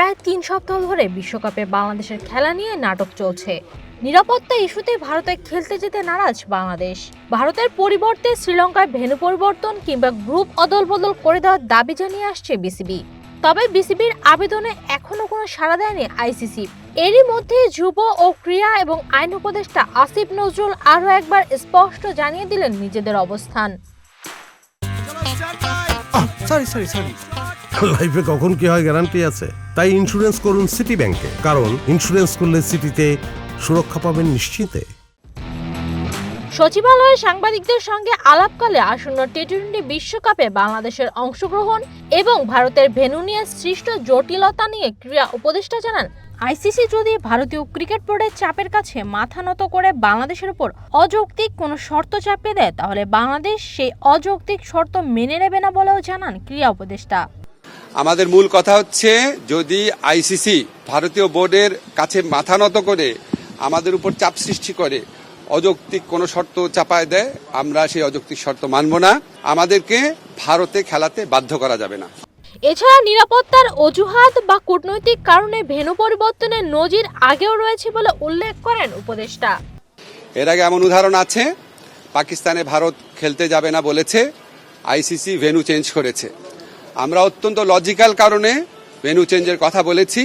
প্রায় ৩ সপ্তাহ ধরে বিশ্বকাপে বাংলাদেশের খেলা নিয়ে নাটক চলছে। নিরাপত্তা ইস্যুতে ভারতে খেলতে যেতে নারাজ বাংলাদেশ। ভারতের পরিবর্তে শ্রীলঙ্কায় ভেন্যু পরিবর্তন কিংবা গ্রুপ অদলবদল করে দেওয়ার দাবি জানিয়ে আসছে বিসিবি। তবে বিসিবির আবেদনে এখনো কোনো সাড়া দেয়নি আইসিসি। এরই মধ্যে যুব ও ক্রীড়া এবং আইন উপদেষ্টা আসিফ নজরুল আরও একবার স্পষ্ট জানিয়ে দিলেন নিজেদের অবস্থান। লাইফে কখন কি হয় গ্যারান্টি আছে, তাই ইন্স্যুরেন্স করুন সিটি ব্যাংকে, কারণ ইন্স্যুরেন্স করলে সিটিতে সুরক্ষা পাবেন নিশ্চিন্তে। সচিবালয়ে সাংবাদিকদের সঙ্গে আলাপকালে আসন্ন টি-20 বিশ্বকাপে বাংলাদেশের অংশগ্রহণ এবং ভারতের ভেন্যু নিয়ে সৃষ্ট জটিলতা নিয়ে ক্রীড়া উপদেষ্টা জানান, আইসিসি যদি ভারতীয় ক্রিকেট বোর্ডের চাপের কাছে মাথা নত করে বাংলাদেশের উপর অযৌক্তিক কোনো শর্ত চাপিয়ে দেয়, তাহলে বাংলাদেশ সেই অযৌক্তিক শর্ত মেনে নেবে না বলেও জানান ক্রীড়া উপদেষ্টা। আমাদের মূল কথা হচ্ছে, যদি আইসিসি ভারতীয় বোর্ডের কাছে মাথা নত করে আমাদের উপর চাপ সৃষ্টি করে অযৌক্তিক কোনো শর্ত চাপায় দেয়, আমরা সেই অযৌক্তিক শর্ত মানব না। আমাদেরকে ভারতে খেলাতে বাধ্য করা যাবে না। এছাড়া নিরাপত্তার অজুহাত বা কূটনৈতিক কারণে ভেন্যু পরিবর্তনের নজির আগেও রয়েছে বলে উল্লেখ করেন উপদেষ্টা। এর আগে এমন উদাহরণ আছে, পাকিস্তানে ভারত খেলতে যাবে না বলেছে, আইসিসি ভেন্যু চেঞ্জ করেছে। আমরা অত্যন্ত লজিক্যাল কারণে ভেন্যু চেঞ্জের কথা বলেছি।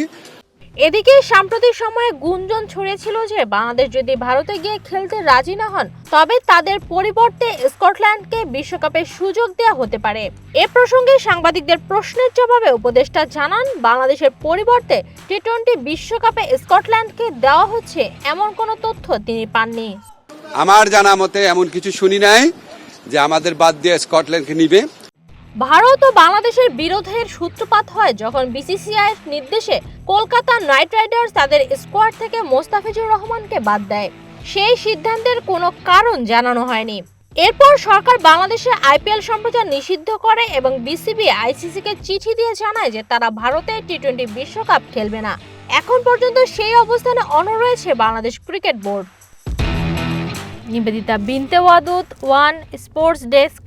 এদিকে সাম্প্রতিক সময়ে গুঞ্জন ছড়িয়েছিল যে বাংলাদেশ যদি ভারতে গিয়ে খেলতে রাজি না হন, তবে তাদের পরিবর্তে স্কটল্যান্ডকে বিশ্বকাপের সুযোগ দেওয়া হতে পারে। এ প্রসঙ্গে সাংবাদিকদের প্রশ্নের জবাবে উপদেষ্টা জানান, বাংলাদেশের পরিবর্তে টি-20 বিশ্বকাপে স্কটল্যান্ডকে দেওয়া হচ্ছে এমন কোনো তথ্য তিনি পাননি। আমার জানা মতে এমন কিছু শুনি নাই যে আমাদের বাদ দিয়ে স্কটল্যান্ডকে নিবে। ভারত ও বাংলাদেশের বিরোধের সূত্রপাত হয় যখন বিসিসিআই নির্দেশে কলকাতা নাইট রাইডার্স তাদের স্কোয়াড থেকে মোস্তাফিজুর রহমানকে বাদ দেয়। সেই সিদ্ধান্তের কোনো কারণ জানানো হয়নি। এরপর সরকার বাংলাদেশে আইপিএল সম্প্রচার নিষিদ্ধ করে এবং বিসিবি আইসিসিকে চিঠি দিয়ে জানায় যে তারা ভারতে টি-20 বিশ্বকাপ খেলবে না। এখন পর্যন্ত সেই অবস্থানে অনড় রয়েছে বাংলাদেশ ক্রিকেট বোর্ড। নিবেদিতা বিনতে ওয়াদুদ, ওয়ান স্পোর্টস ডেস্ক।